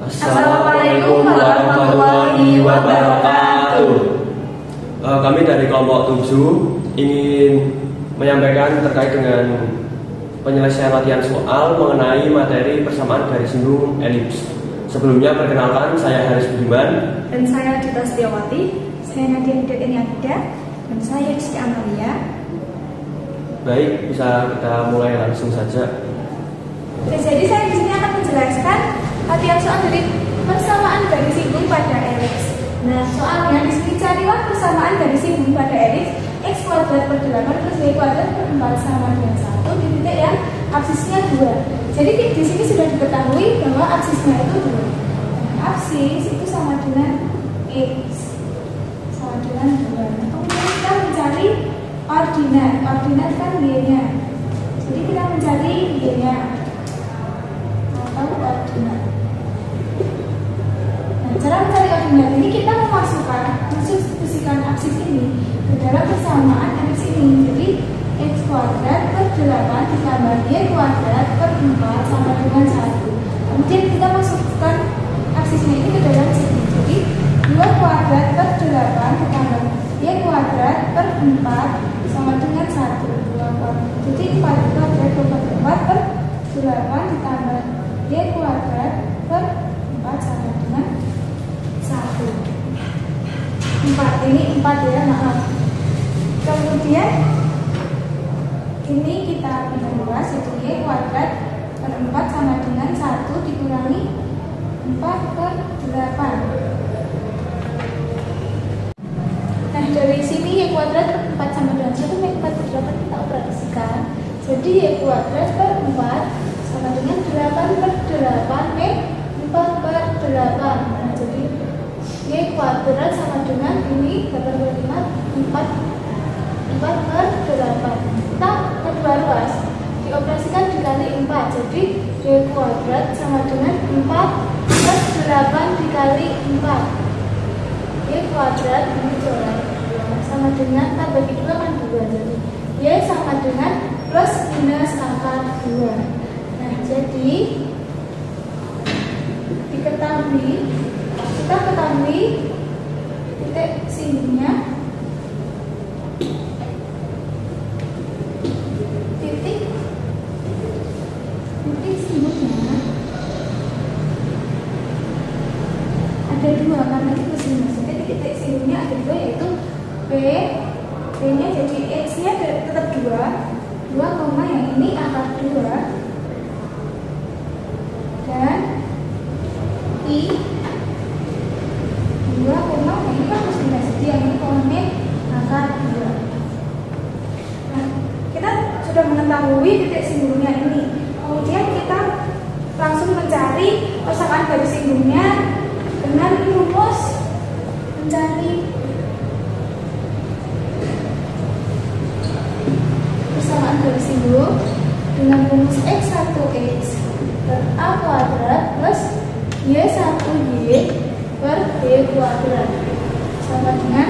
Assalamualaikum warahmatullahi wabarakatuh. Kami dari kelompok 7 ingin menyampaikan terkait dengan penyelesaian latihan soal mengenai materi persamaan garis singgung elips. Sebelumnya perkenalkan, saya Haris Budiman. Dan saya Dita Setiawati. Saya Nadia Hidayatullah. Dan saya Rizky Amalia. Baik, bisa kita mulai langsung saja. Jadi saya di sini akan menjelaskan latihan soal dari persamaan garis singgung pada elips. Nah, soalnya di sini carilah persamaan garis singgung pada elips x kuadrat per 8 plus y kuadrat per 4 sama dengan 1 di titik yang absisnya 2. Jadi di sini sudah diketahui bahwa absisnya itu 2. Nah, absis itu sama dengan x sama dengan 2. Kemudian kita mencari ordinat. Ordinat kan y-nya. Jadi kita mencari y-nya atau ordinat. Nah, cara mencari ordinat ini kita mensubstitusikan absis ini ke dalam persamaan elips ini. Jadi x kuadrat per 8 ditambah y kuadrat per 4 sama dengan 1. Kemudian kita masukkan absisnya ini ke dalam sini. Jadi 2 kuadrat per 8 ditambah y kuadrat per 4 sama dengan 1. Jadi 4 kuadrat per 8 ditambah y kuadrat per 4 sama dengan 1. 4 ini 4 ya, maaf. Kemudian ini kita perluas, itu y kuadrat per 4 sama dengan 1 dikurangi 4 per 8. Nah, dari sini y kuadrat per 4 sama dengan 1, y 4 per 8 kita operasikan. Jadi y kuadrat per 4 sama dengan 8 per 8 y 4 per 8. Nah, jadi y kuadrat sama dengan ini 8 per 5 4 per 8. Kita perluas, dioperasikan dikali 4. Jadi y kuadrat sama dengan 4 per 8 dikali 4. Y kuadrat ini coret sama dengan 4 bagi 2 kan 2. Jadi y sama dengan plus minus akar 2. Nah, jadi kita ketahui titik singgungnya, titik singgungnya ada 2 karena itu sinus. Jadi titik singgungnya ada 2, yaitu P nya jadi x nya tetap 2 koma yang ini akar 2 dan I 2 koma ini kan harus pindah, jadi yang ini komanya akar 2. Nah, kita sudah mengetahui titik singgungnya ini. Kemudian kita langsung mencari persamaan garis singgungnya dengan rumus mencari persamaan garis singgung dengan rumus x1x per a kuadrat plus y1y per y kuadrat sama dengan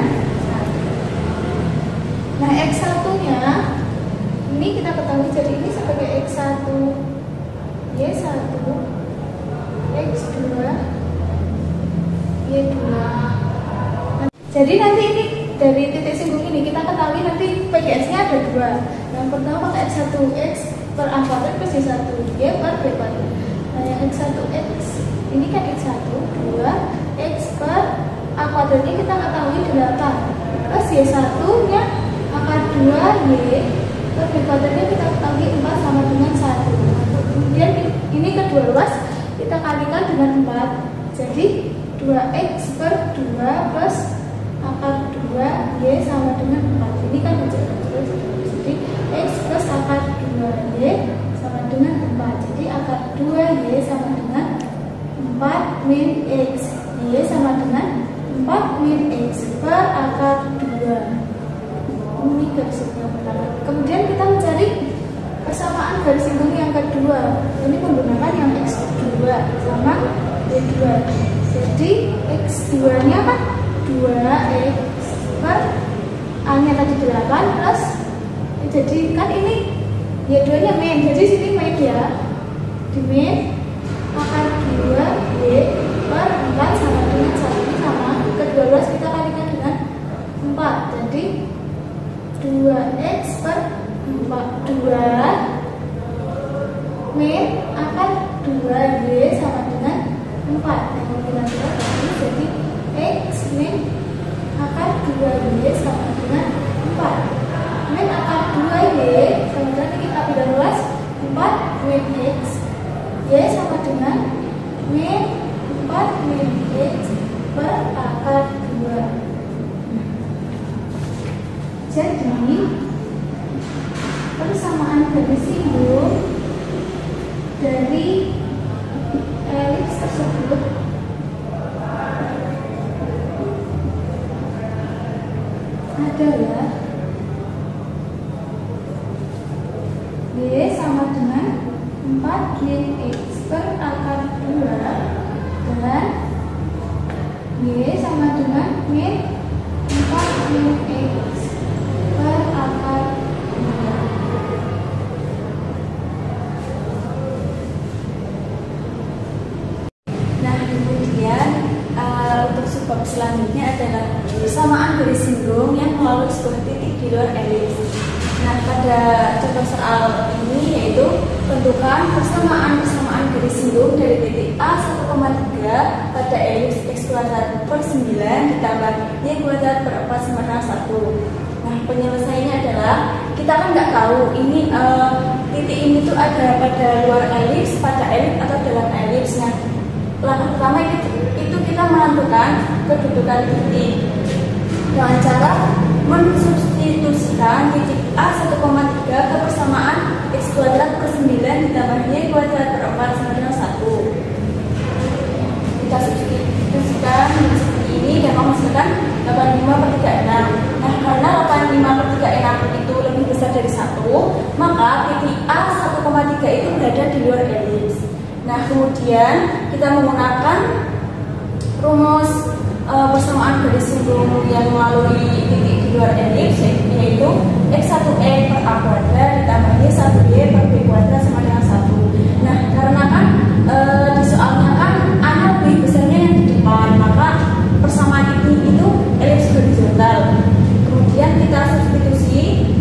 1. Nah, x1 nya ini kita ketahui, jadi ini sebagai x1 y1 x2 y2. Jadi nanti ini dari titik singgung ini kita ketahui nanti PGS nya ada 2. Yang pertama pakai x1x per a kuadrat plus y1 y per b kuadrat. Nah, yang x1x ini kan x1 2 x per a kuadrat ini kita ketahui 8 plus y1 nya akar 2 y per b kuadratnya kita ketahui 4 sama dengan 1. Kemudian ini kedua luas kita kalikan dengan 4, jadi 2x per 2 plus akar 2 y sama dengan 4. Ini kan terus, jadi x plus akar 2 y sama dengan 4. Jadi akar 2 y sama dengan 4 min x. Y sama dengan 4 min x per akar 2. Ini garisnya pertama. Kemudian kita mencari persamaan garis singgung yang kedua. Ini menggunakan yang x2 sama y2. Jadi x2 nya kan 2x per a nya tadi 8 plus, jadi kan ini y2 nya min, jadi sini min ya, di min akar 2 y 4. Yang bilang-bilang tadi jadi X min akar 2Y sama dengan 4. Min akar 2Y sama dengan kita udah luas 4 min X. Y sama dengan min 4 min X per akar 2. Jadi persamaan garis singgung dari elips tersebut adalah Y sama dengan 4 min X per akar 2 dan Y sama dengan min 4 min X per akar 2. Nah, kemudian untuk sebab selanjutnya adalah persamaan garis singgung yang melalui sebuah titik di luar elips. Nah, pada contoh soal ini yaitu tentukan persamaan garis singgung dari titik A 1,3 pada elips X kuadrat per 9 ditambah Y kuadrat per 4 sama dengan 1. Nah, penyelesaiannya adalah kita kan nggak tahu ini titik ini tuh ada pada luar elips, pada elips atau dalam elips. Nah, langkah pertama itu kita menentukan kedudukan titik dengan cara mensubstitusikan titik A 1,3 ke persamaan X kuadrat per 9 ditambah Y kuadrat per 4 sama dengan 1. Kita substitusikan seperti ini dan menghasilkan 85 per 36. Nah, karena 85 per 36 itu lebih besar dari 1, maka titik A 1,3 itu berada di luar elips. Nah, kemudian kita menggunakan rumus persamaan garis singgung yang melalui titik di luar elips, yaitu X1E per A kuadrat ditambah Y1Y per B kuadrat sama dengan 1. Nah, karena kan di soalnya kan A lebih besarnya yang di depan, maka persamaan ini itu elips horizontal. Kemudian kita substitusi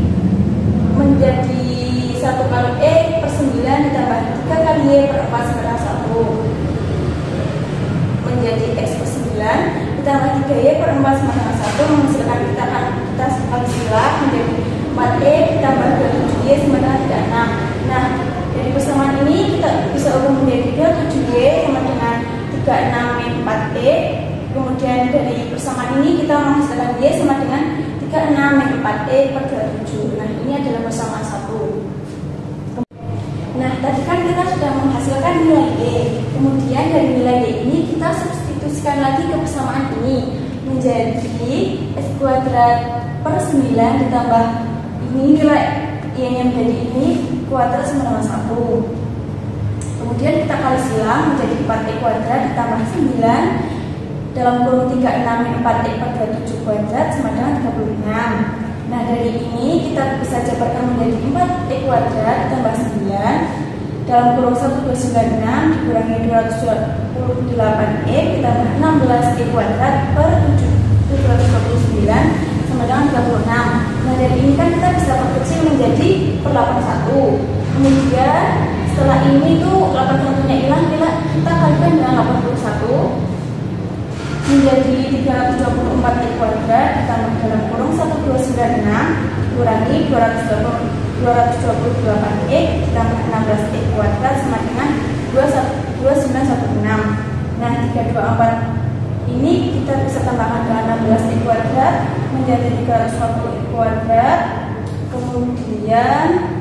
menjadi 1 kali E per 9 ditambah 3 kali Y per 4 sama dengan 1 menjadi X per 9 ditambah 3Y per 4 sama dengan 1 menghasilkan kita kali silang menjadi 4E ditambah 27Y sama dengan 36. Nah, dari persamaan ini kita bisa ubah menjadi 27Y sama dengan 36 min 4E. Kemudian dari persamaan ini kita menghasilkan Y sama dengan 36 min 4E per 27. Nah, ini adalah persamaan 1. Nah, tadi kan kita sudah menghasilkan nilai Y. Kemudian dari nilai Y ini kita substitusikan lagi ke persamaan ini menjadi X kuadrat per 9 ditambah ini nilai Y yang menjadi ini kuadrat sama dengan 1. Kemudian kita kali silang menjadi 4E kuadrat ditambah 9 dalam kurung 36 min 4E per 27 kuadrat sama dengan 36. Nah, dari ini kita bisa jabarkan menjadi 4E kuadrat ditambah 9 dalam kurung 1296 dikurangi 228E ditambah 16E kuadrat per 729 sama dengan 36. Nah, dari ini kan kita bisa perkecil menjadi per 81. Kemudian setelah ini tuh 81 nya hilang, kita kalikan dengan 81 menjadi 324E kuadrat ditambah dalam kurung 1296 kurangi 228E ditambah 16E kuadrat sama dengan 2916. Nah, 324 ini kita bisa tambahkan dengan 16E kuadrat menjadi 340E kuadrat. Kemudian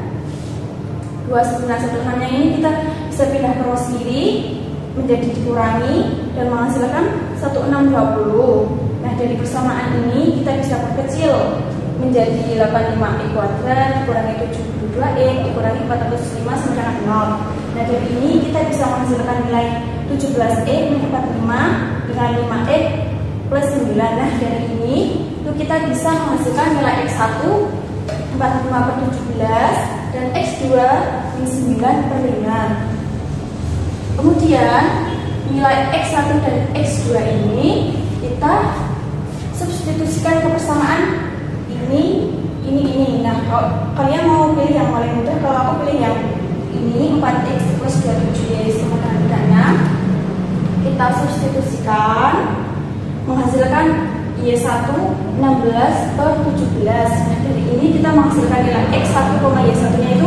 2916 nya ini kita bisa pindah ke ruas kiri menjadi dikurangi dan menghasilkan 1620. Nah, dari persamaan ini kita bisa perkecil menjadi 85E kuadrat dikurangi 72E dikurangi 405 sama dengan 0. Nah, dari ini kita bisa menghasilkan nilai 17E min 45 dengan 5E plus 9. Nah, dari ini itu kita bisa menghasilkan nilai X1 45 per 17 dan X2 min 9 per 5. Kemudian nilai X1 dan X2 ini kita substitusikan ke persamaan ini. Nah, kalau kalian mau pilih yang paling mudah, kalau aku pilih yang ini 4X plus 27Y sama dengan 6. kita substitusikan menghasilkan Y1 16 per 17. Nah, dari ini kita menghasilkan nilai X1, Y1 nya itu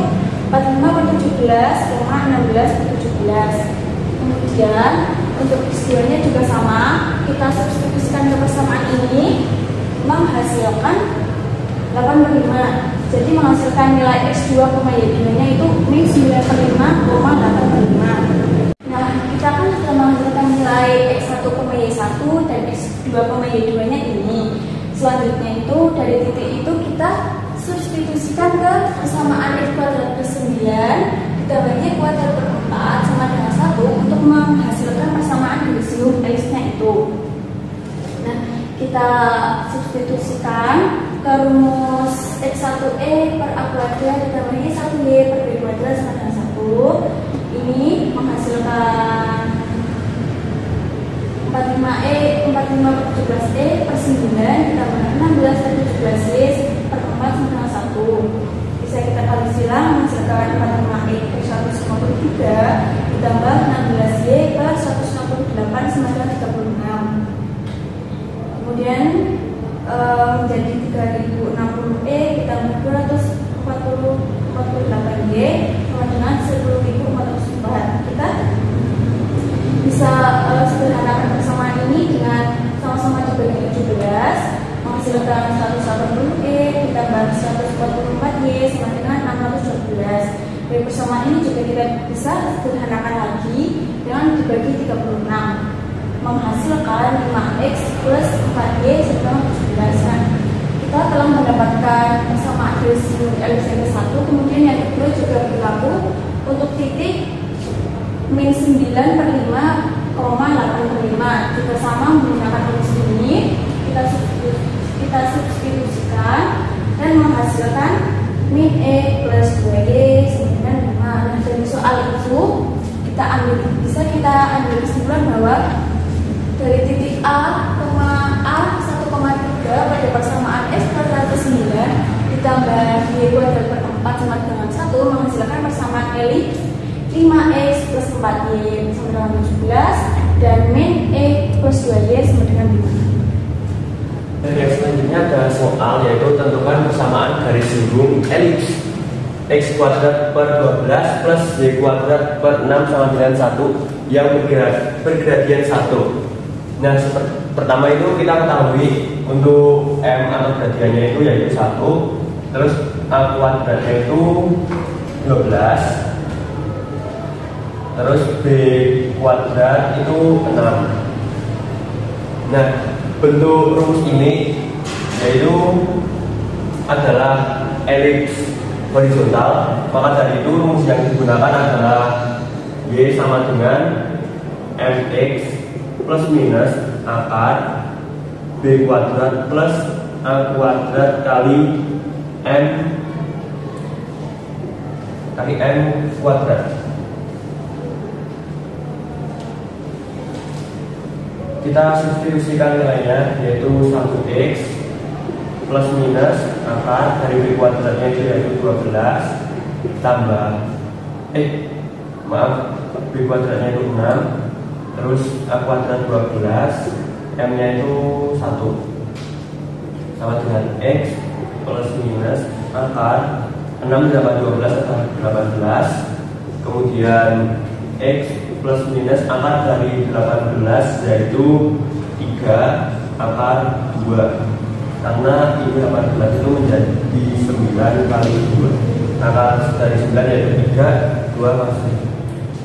45 per 17, 16 per 17. Kemudian untuk X2 nya juga sama, kita substitusikan ke persamaan ini menghasilkan 8 per 5. Jadi menghasilkan nilai X2, Y2 nya itu min 9 per 5, 8 per 5. Nah, kita kan sudah menghasilkan nilai X1, Y1 dan X2, Y2 nya ini. Selanjutnya itu dari titik itu kita substitusikan ke persamaan X kuadrat per 9 ditambah Y kuadrat per 4 sama dengan 1 untuk menghasilkan persamaan dari singgung X nya itu. Nah, kita substitusikan ke rumus X1E per A kuadrat ditambah Y1Y per B kuadrat sama dengan 1. Ini menghasilkan 45E 45 per 17E per 9 ditambah 16 per 17Y per 4 sama dengan 1. Bisa kita kali silang menghasilkan 45E per 153 ditambah 16Y per 168 sama dengan 36. Kemudian menjadi 3060E ditambah 248Y sama dengan 10.404. Kita bisa sederhanakan persamaan ini dengan sama-sama dibagi 17 menghasilkan 180E ditambah 144Y sama dengan 612. Dari persamaan ini juga kita bisa sederhanakan lagi dengan dibagi 36 menghasilkan 5X plus 4Y sama 17. Nah, kita telah mendapatkan persamaan dari singgung X yang ke-1. Kemudian yang kedua juga berlaku untuk titik min 9 per 5, 8 per 5. Juga sama menggunakan rumus ini, kita substitusikan dan menghasilkan min E plus 2Y sama dengan 5. Nah, dari soal itu bisa kita ambil kesimpulan bahwa dari titik A, 1,3 pada persamaan X kuadrat per 9 ditambah Y kuadrat per 4 sama dengan 1 menghasilkan persamaan elip 5X plus 4Y sama dengan 17 dan min E plus 2Y sama dengan 5. Dan yang selanjutnya ada soal yaitu tentukan persamaan garis singgung elips X kuadrat per 12 plus Y kuadrat per 6 sama dengan 1 yang bergradian 1. Nah, pertama itu kita ketahui untuk M atau gradiannya itu yaitu 1, terus A kuadratnya itu 12, terus B kuadrat itu 6. Nah, bentuk rumus ini yaitu adalah elips horizontal, maka dari itu rumus yang digunakan adalah Y sama dengan MX plus minus akar B kuadrat plus A kuadrat kali M kuadrat. Kita substitusikan nilainya yaitu 1X plus minus akar dari B kuadratnya itu yaitu 12 tambah B kuadratnya itu 6 terus A kuadrat 12 M nya itu 1 sama dengan X plus minus akar 6 tambah 12 adalah 18, kemudian X plus minus akar dari 18 yaitu 3 akar 2, karena ini 18 itu menjadi 9 kali 2, akar dari 9 yaitu 3, 2 masih.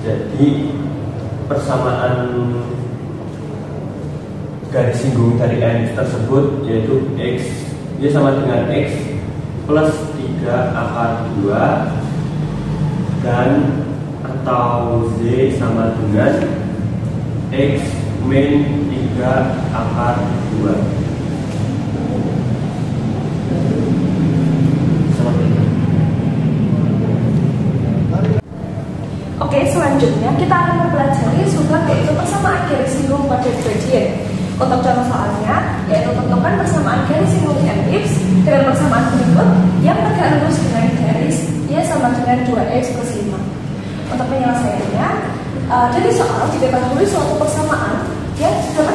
Jadi persamaan garis singgung dari N tersebut yaitu X Y sama dengan X plus 3 akar 2 dan atau Z sama dengan X min 3 akar 2. Oke, selanjutnya kita akan mempelajari sumber yaitu persamaan garis singgung pada gradien. Untuk contoh soalnya, yaitu tentukan persamaan garis singgung elips dengan persamaan berikut yang tegak lurus dengan garis Y sama dengan 2X plus 5. Untuk penyelesaiannya, dari soal diketahui suatu persamaan ya dapat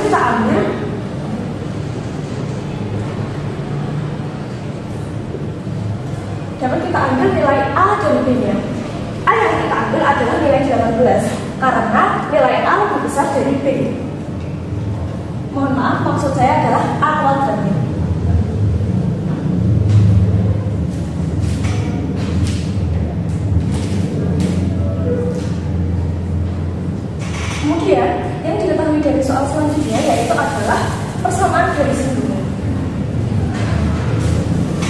kita ambil nilai A dan B-nya. A yang kita ambil adalah nilai 18 karena nilai A lebih besar dari B. Mohon maaf, maksud saya adalah A kuadratnya. Kemudian yang diketahui dari soal selanjutnya yaitu adalah persamaan garis singgungan.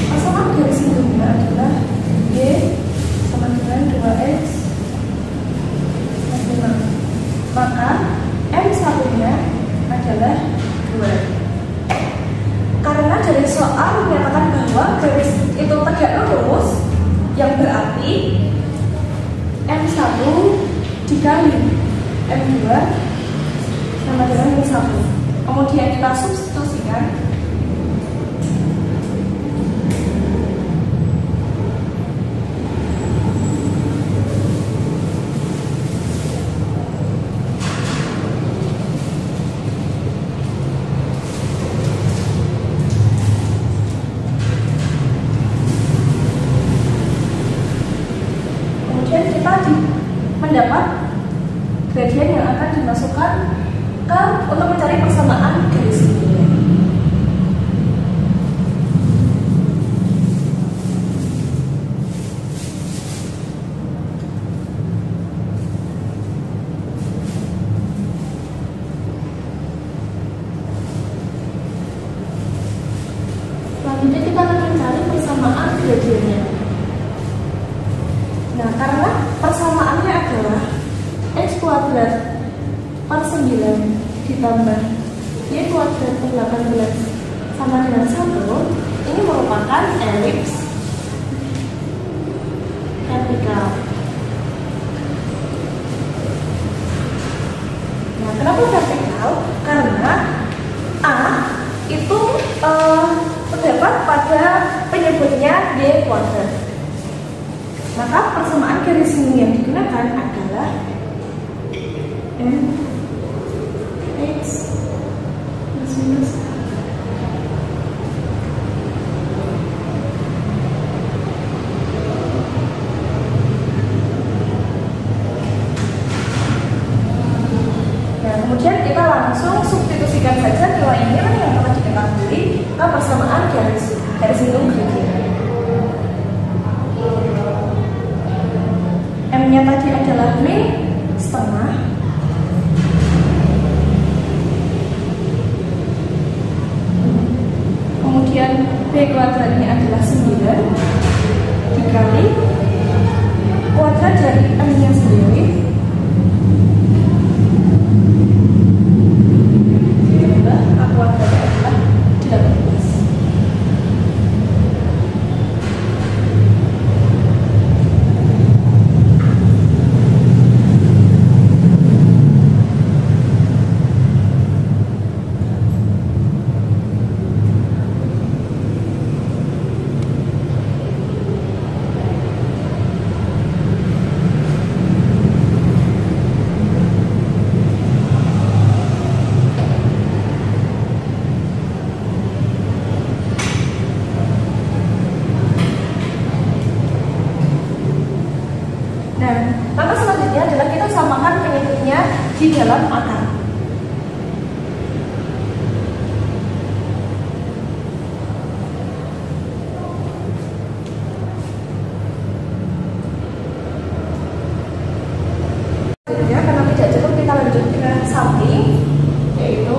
Persamaan garis singgungan adalah Y sama dengan 2X plus 5. Maka M1 nya adalah 2. Karena dari soal menyatakan bahwa garis itu tegak lurus, yang berarti M1 dikali M2 sama dengan M1. Kemudian kita substitusikan. Kemudian kita mendapat gradien yang akan dimasukkan untuk mencari persamaan garis ini. Selanjutnya kita akan mencari persamaan gradiennya. Nah, karena persamaannya adalah X kuadrat per 9 ditambah Y kuadrat per 18 sama dengan 1, ini merupakan elips vertikal. Nah, kenapa vertikal? Karena A itu terdapat pada penyebutnya Y kuadrat. Maka persamaan garis singgung yang digunakan adalah X plus minus. Nah, kemudian kita langsung substitusikan saja nilai ini yang telah diketahui ke persamaan garis singgung gradien. M-nya tadi adalah min setengah. Kemudian B kuadratnya adalah 9 dikali kuadrat dari M-nya sendiri ditambah A kuadratnya adalah 18. Nah, maka selanjutnya adalah kita samakan penyebutnya di dalam akar. Karena tidak cukup kita lanjut ke samping, yaitu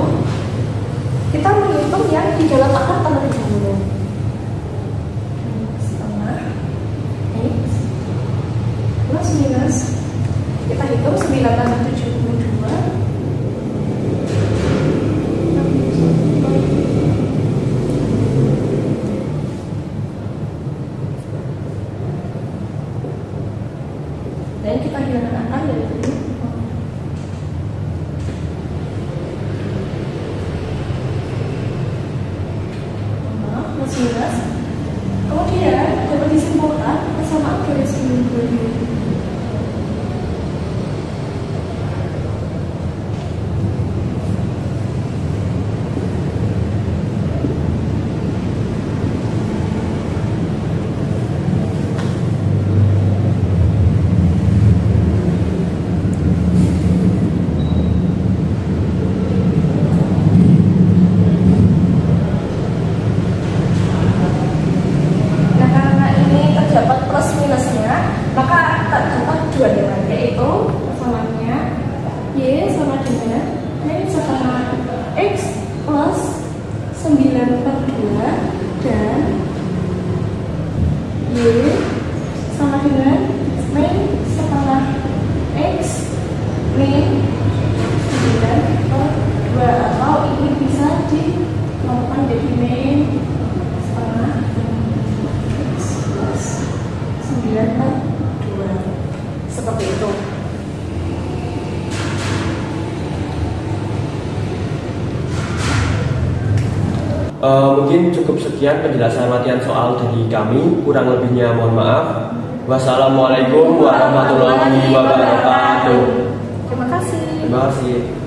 kita menghitung yang di dalam akar terlebih dahulu. Plus minus, kita hitung 9 tambah 72 dan kita hilangkan akar dari sini. Plus minus, kemudian dapat disimpulkan persamaan garis singgung gradien. per 2. Seperti itu. Mungkin cukup sekian penjelasan latihan soal dari kami. Kurang lebihnya mohon maaf. Wassalamualaikum warahmatullahi wabarakatuh. Terima kasih. Terima kasih.